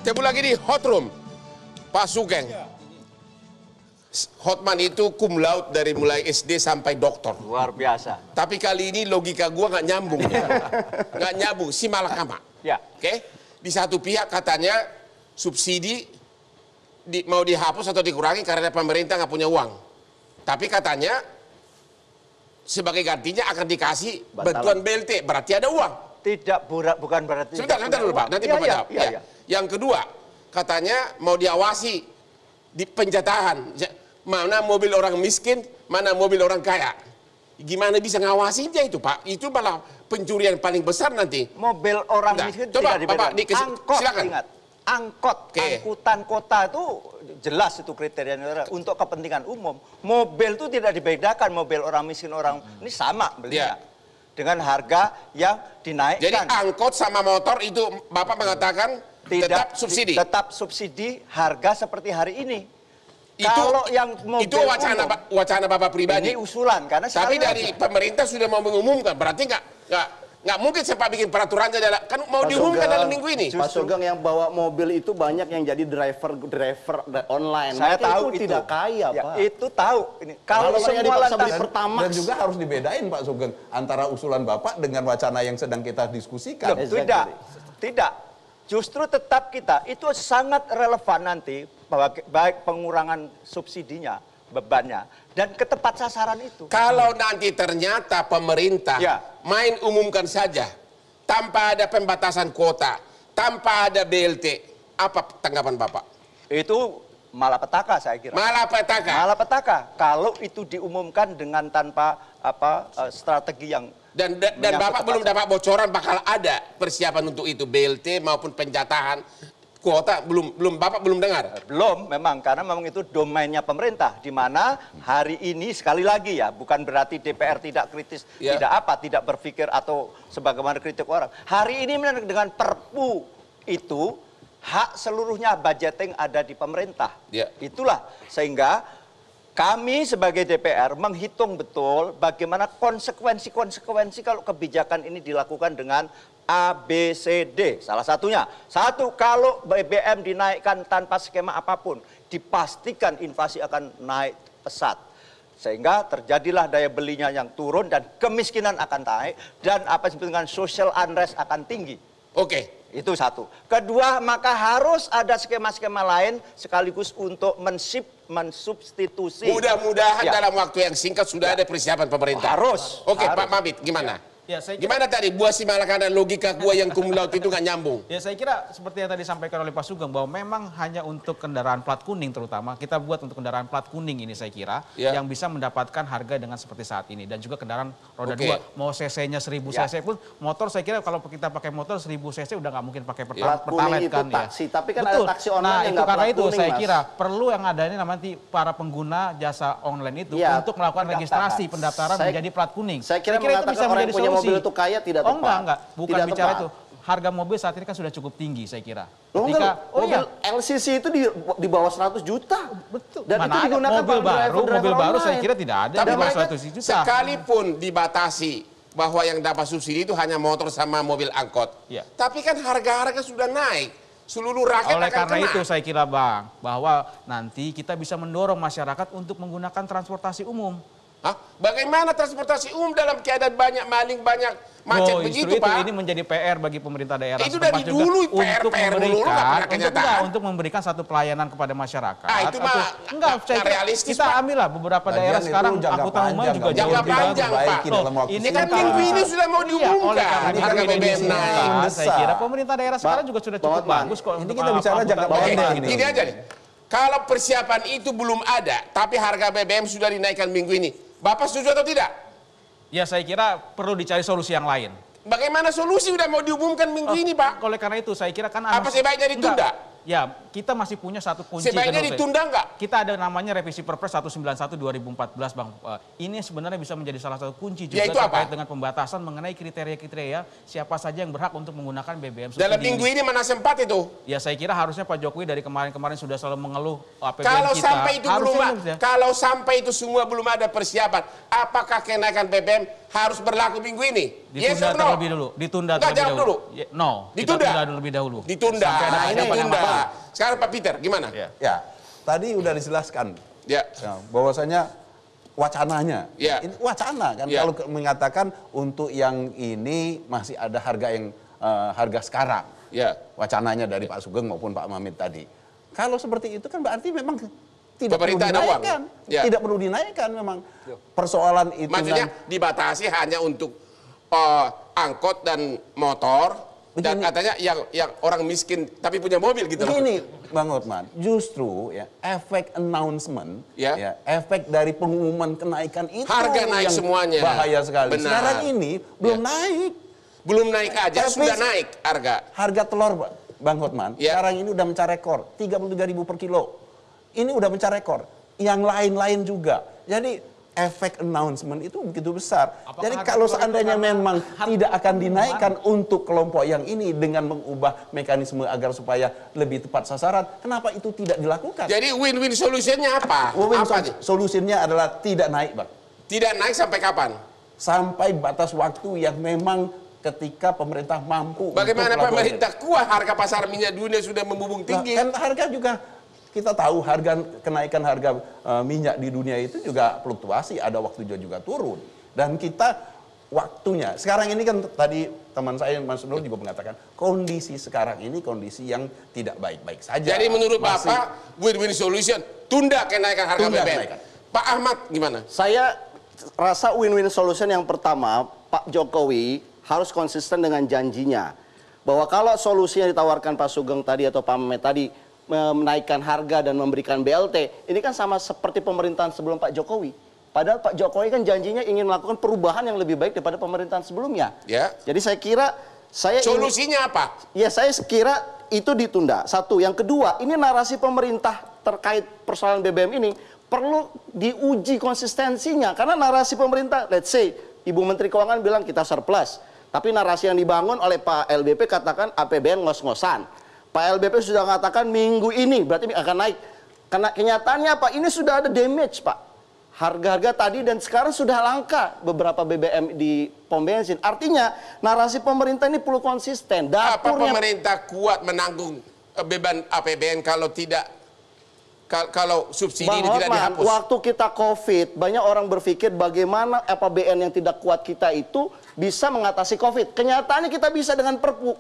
Tepuk lagi di Hot Room. Pak Sugeng. Hotman itu cum laude dari mulai SD sampai doktor. Luar biasa. Tapi kali ini logika gua nggak nyambung. Nggak nyambung, si malakama. Ya. Oke? Di satu pihak katanya subsidi mau dihapus atau dikurangi karena pemerintah nggak punya uang. Tapi katanya sebagai gantinya akan dikasih bantuan BLT. Berarti ada uang. Tidak, bukan berarti... Sebentar dulu Pak, nanti Bapak jawab. Ya. Yang kedua, katanya mau diawasi di penjatahan. Mana mobil orang miskin, mana mobil orang kaya. Gimana bisa ngawasinya itu Pak? Itu malah pencurian paling besar nanti. Mobil orang miskin tidak dibedakan. Angkot, silakan. Ingat. Angkot, angkutan kota itu jelas itu kriterianya untuk kepentingan umum. Mobil itu tidak dibedakan, mobil orang miskin, orang ini sama belinya. Dengan harga yang dinaikkan. Jadi angkot sama motor itu Bapak mengatakan tetap subsidi? Tetap subsidi harga seperti hari ini. Kalau yang mobil itu wacana Bapak pribadi. Ini usulan karena tapi dari pemerintah sudah mau mengumumkan, berarti nggak mungkin sempat bikin peraturannya kan mau diumumkan dalam minggu ini. Pak Sugeng yang bawa mobil itu banyak yang jadi driver online. Saya tahu itu tidak kaya, ya, Pak. Itu tahu. Ini kalau semua lantas dan juga harus dibedain Pak Sugeng antara usulan Bapak dengan wacana yang sedang kita diskusikan. Tidak. Justru tetap kita itu sangat relevan nanti baik pengurangan subsidinya, bebannya, dan ke tepat sasaran itu. Kalau nanti ternyata pemerintah main umumkan saja, tanpa ada pembatasan kuota, tanpa ada BLT, apa tanggapan Bapak? Itu malapetaka saya kira. Malapetaka? Malapetaka, kalau itu diumumkan dengan tanpa strategi yang... Dan Bapak belum dapat bocoran bakal ada persiapan untuk itu, BLT maupun penjatahan kuota, Bapak belum dengar? Belum, memang, karena memang itu domainnya pemerintah, di mana hari ini sekali lagi ya, bukan berarti DPR tidak kritis, tidak berpikir atau sebagaimana kritik orang. Hari ini dengan Perpu itu, hak seluruhnya budgeting ada di pemerintah. Itulah, sehingga kami sebagai DPR menghitung betul bagaimana konsekuensi kalau kebijakan ini dilakukan dengan ABCD. Salah satunya, satu, kalau BBM dinaikkan tanpa skema apapun, dipastikan inflasi akan naik pesat. Sehingga terjadilah daya belinya yang turun dan kemiskinan akan naik dan apa yang disebut dengan social unrest akan tinggi. Oke. Itu satu. Kedua, maka harus ada skema-skema lain sekaligus untuk mensubstitusi. Mudah-mudahan dalam waktu yang singkat sudah ada persiapan pemerintah. Harus. Oke, Pak Mabit, gimana? Ya, saya kira, gimana tadi buah si malakama logika gua yang cum laude itu nggak nyambung? Ya saya kira seperti yang tadi disampaikan oleh Pak Sugeng bahwa memang hanya untuk kendaraan plat kuning terutama kita buat untuk kendaraan plat kuning ini saya kira yang bisa mendapatkan harga dengan seperti saat ini dan juga kendaraan roda 2 mau cc-nya 1000 cc pun motor saya kira kalau kita pakai motor 1000 cc udah nggak mungkin pakai pertalite kan ya. Taksi, tapi kan ada taksi online yang itu karena itu saya kira perlu yang ada ini nanti para pengguna jasa online itu untuk melakukan registrasi pendaftaran menjadi plat kuning. Saya kira itu bisa menjadi solusi. Mobil itu kaya tidak tepat. Enggak. Bukan tidak bicara tepat. Itu. Harga mobil saat ini kan sudah cukup tinggi saya kira. Mobil LCC itu di bawah 100 juta. Betul. Dan mana itu digunakan mobil baru saya kira tidak ada di bawah 100 juta. Sekalipun dibatasi bahwa yang dapat subsidi itu hanya motor sama mobil angkot. Tapi kan harga-harga sudah naik. Seluruh rakyat oleh akan karena kena. itu saya kira Bang, bahwa nanti kita bisa mendorong masyarakat untuk menggunakan transportasi umum. Bagaimana transportasi umum dalam keadaan banyak maling, banyak macet begitu Pak? Ini menjadi PR bagi pemerintah daerah. Itu dari dulu untuk memberikan satu pelayanan kepada masyarakat. Itu mah enggak realistis. Kita ambillah beberapa daerah sekarang angkutan umum juga jangka panjang Pak. Ini kan minggu ini sudah mau diumumkan harga BBM naik. Saya kira pemerintah daerah sekarang juga sudah cukup bagus kok. Ini kita bicara jangka panjang ini. Ini aja nih. Kalau persiapan itu belum ada, tapi harga BBM sudah dinaikkan minggu ini. Bapak setuju atau tidak? Ya saya kira perlu dicari solusi yang lain. Bagaimana solusi udah mau diumumkan minggu ini Pak? Oleh karena itu saya kira kan... Apa sebaiknya ditunda? Ya, kita masih punya satu kunci. Sebaiknya ditunda nggak? Kita ada namanya revisi Perpres 191 2014 Bang. Ini sebenarnya bisa menjadi salah satu kunci juga terkait dengan pembatasan mengenai kriteria-kriteria siapa saja yang berhak untuk menggunakan BBM subsidi. Dalam minggu ini mana sempat itu? Ya saya kira harusnya Pak Jokowi dari kemarin-kemarin sudah selalu mengeluh APBN kalau kita. Sampai itu belum, kalau sampai itu semua belum ada persiapan, apakah kenaikan BBM harus berlaku minggu ini? Yes Ditunda or no? terlebih dulu. Ditunda Nggak, terlebih jawab dulu. dulu. No. Ditunda. Kita terlebih dahulu. Ditunda. Sampai ada Ini pendapat yang ditunda. matang. Sekarang Pak Peter, gimana? Ya, tadi udah dijelaskan. Ya. Bahwasanya wacananya. Ya. Ini wacana kan. Ya. Kalau mengatakan untuk yang ini masih ada harga yang harga sekarang. Ya. Wacananya dari Pak Sugeng maupun Pak Mamit tadi. Kalau seperti itu kan berarti memang tidak perlu Pemerintah ada uang. dinaikkan. Ya. Tidak perlu dinaikkan memang. Persoalan itu Maksudnya dibatasi hanya untuk angkot dan motor. Dan Begini. katanya yang orang miskin tapi punya mobil gitu loh. Begini Bang Hotman, justru ya efek announcement, Ya. efek dari pengumuman kenaikan itu Harga naik yang semuanya. bahaya sekali. Benar. Sekarang ini belum Ya. naik. Belum naik aja, Tapi sudah naik harga. Harga telur Bang Hotman, Ya. sekarang ini udah mencapai rekor 33.000 per kilo. Ini udah mencapai rekor. Yang lain-lain juga. Jadi efek announcement itu begitu besar. Apakah Jadi harga kalau telur seandainya itu memang karena tidak akan dinaikkan untuk kelompok yang ini dengan mengubah mekanisme agar supaya lebih tepat sasaran, kenapa itu tidak dilakukan? Jadi win-win solutionnya apa? Win-win Apa nih? solusinya adalah tidak naik, Bang. Tidak naik sampai kapan? Sampai batas waktu yang memang ketika pemerintah mampu. Bagaimana untuk melakukan pemerintah kuat harga pasar minyak dunia sudah membubung itu. tinggi? Nah, kan harga juga kita tahu kenaikan harga minyak di dunia itu juga fluktuasi, ada waktu juga turun. Dan kita waktunya, sekarang ini kan tadi teman saya Mas Nur juga mengatakan kondisi sekarang ini kondisi yang tidak baik-baik saja. Jadi menurut Masih Bapak win-win solution tunda kenaikan harga Tunda BBM. kenaikan. Pak Ahmad gimana? Saya rasa win-win solution yang pertama, Pak Jokowi harus konsisten dengan janjinya. Bahwa kalau solusi yang ditawarkan Pak Sugeng tadi atau Pak Mehmet tadi, menaikkan harga dan memberikan BLT, ini kan sama seperti pemerintahan sebelum Pak Jokowi. Padahal Pak Jokowi kan janjinya ingin melakukan perubahan yang lebih baik daripada pemerintahan sebelumnya. Ya. Jadi saya kira Solusinya apa? Ya saya kira itu ditunda. Satu, yang kedua, ini narasi pemerintah terkait persoalan BBM ini perlu diuji konsistensinya. Karena narasi pemerintah, let's say, Ibu Menteri Keuangan bilang kita surplus. Tapi narasi yang dibangun oleh Pak LBP katakan APBN ngos-ngosan. Pak LBP sudah mengatakan minggu ini berarti akan naik. Karena kenyataannya apa? Ini sudah ada damage, Pak. Harga-harga tadi dan sekarang sudah langka beberapa BBM di pom bensin. Artinya narasi pemerintah ini perlu konsisten. Apa pemerintah kuat menanggung beban APBN kalau tidak kalau subsidi ini tidak dihapus? Waktu kita COVID, banyak orang berpikir bagaimana APBN yang tidak kuat kita itu bisa mengatasi COVID. Kenyataannya kita bisa dengan Perpu.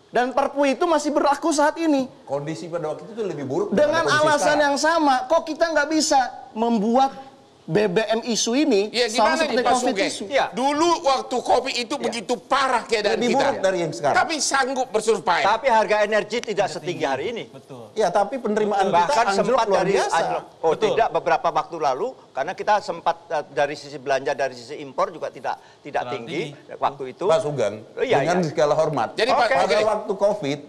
Dan Perpu itu masih berlaku saat ini. kondisi pada waktu itu lebih buruk. Dengan daripada kondisi alasan sekarang. yang sama, kok kita nggak bisa membuat BBM isu ini Ya sama gimana seperti nih Pak COVID Sugeng? isu. Ya. Dulu waktu COVID itu begitu parah keadaan Lebih kita. buruk dari yang sekarang. Tapi sanggup bersurvive. Tapi harga energi tidak setinggi hari ini. Betul. Ya, tapi penerimaan kita Bahkan anjlok sempat luar dari biasa. anjlok. Oh Betul. tidak, beberapa waktu lalu karena kita sempat dari sisi belanja, dari sisi impor juga tidak Terlalu tinggi tinggi. waktu itu. Pak Sugeng, Oh, iya, dengan iya. segala hormat. Jadi Pak, pada begini. waktu COVID,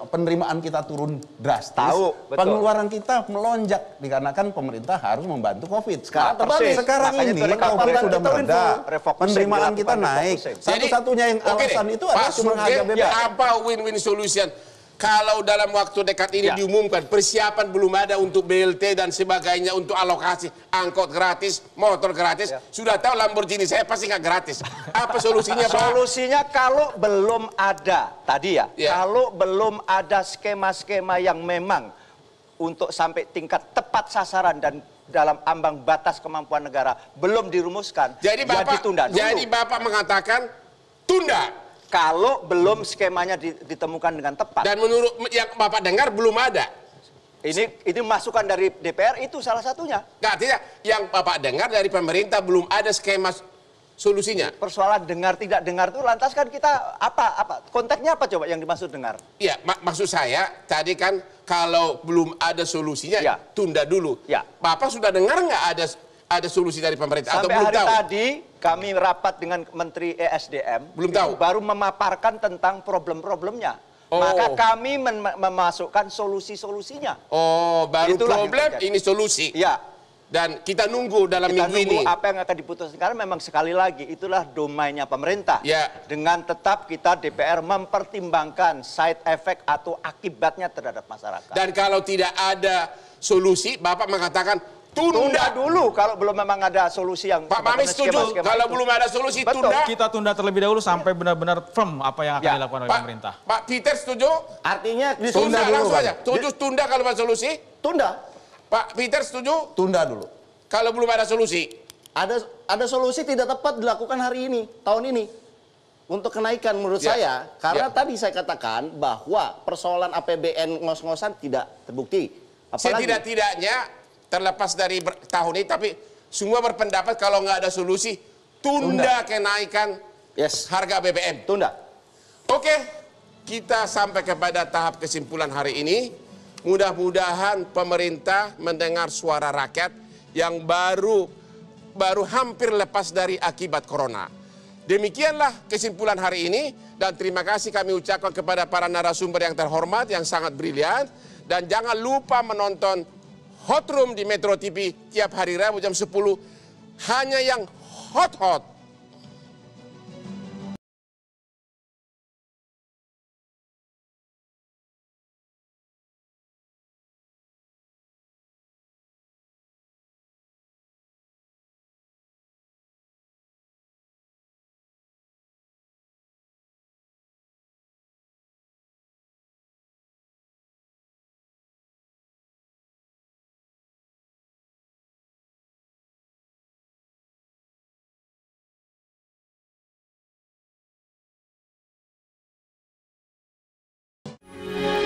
penerimaan kita turun drastis. Tahu, betul. Pengeluaran kita melonjak dikarenakan pemerintah harus membantu COVID. Sekarang terbalik. Sekarang Makanya ini itu COVID refocusing. sudah mereda. Refocusing Penerimaan dilakukan, kita naik. refocusing. Satu-satunya yang oke alasan deh, itu Pak adalah cuma harga Sugeng, BBM. apa win-win solution? Kalau dalam waktu dekat ini Ya. diumumkan persiapan belum ada untuk BLT dan sebagainya untuk alokasi angkot gratis, motor gratis, sudah tahu Lamborghini saya pasti nggak gratis. Apa solusinya Pak? Solusinya kalau belum ada tadi ya, Ya. kalau belum ada skema-skema yang memang untuk sampai tingkat tepat sasaran dan dalam ambang batas kemampuan negara belum dirumuskan, Jadi ya Bapak, ditunda dulu. jadi Bapak mengatakan tunda. Kalau belum skemanya ditemukan dengan tepat. Dan menurut yang Bapak dengar belum ada. Ini masukan dari DPR itu salah satunya. Nggak, tidak. Yang Bapak dengar dari pemerintah belum ada skema solusinya. Persoalan dengar tidak dengar itu lantas kan kita apa konteksnya apa coba yang dimaksud dengar? Iya, maksud saya tadi kan kalau belum ada solusinya Ya. tunda dulu. Ya. Bapak sudah dengar nggak ada solusi dari pemerintah atau Sampai belum hari tahu? tadi kami rapat dengan Menteri ESDM, Belum itu tahu. baru memaparkan tentang problem-problemnya. Oh. Maka kami memasukkan solusi-solusinya. Oh, baru Itulah yang problem terjadi. ini solusi. Ya, Dan kita nunggu dalam kita minggu nunggu ini. apa yang akan diputuskan. Karena memang sekali lagi itulah domainnya pemerintah. Ya. Dengan tetap kita DPR mempertimbangkan side effect atau akibatnya terhadap masyarakat. Dan kalau tidak ada solusi, Bapak mengatakan Tunda dulu kalau belum memang ada solusi yang... Pak Mami setuju kalau belum ada solusi tunda. Kita tunda terlebih dahulu sampai benar-benar firm apa yang akan dilakukan oleh pemerintah. Pak Peter setuju? Artinya Tunda langsung aja. Setuju tunda kalau ada solusi? Tunda. Pak Peter setuju? Tunda dulu. Kalau belum ada solusi? Ada solusi tidak tepat dilakukan hari ini, tahun ini. Untuk kenaikan menurut saya, karena tadi saya katakan bahwa persoalan APBN ngos-ngosan tidak terbukti. Setidak-tidaknya terlepas dari tahun ini, tapi semua berpendapat kalau nggak ada solusi, tunda kenaikan harga BBM. Tunda. Oke, kita sampai kepada tahap kesimpulan hari ini. Mudah-mudahan pemerintah mendengar suara rakyat yang baru hampir lepas dari akibat corona. Demikianlah kesimpulan hari ini, dan terima kasih kami ucapkan kepada para narasumber yang terhormat, yang sangat brilian. Dan jangan lupa menonton Hot Room di Metro TV tiap hari Rabu jam 10. Hanya yang hot-hot.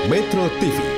Metro TV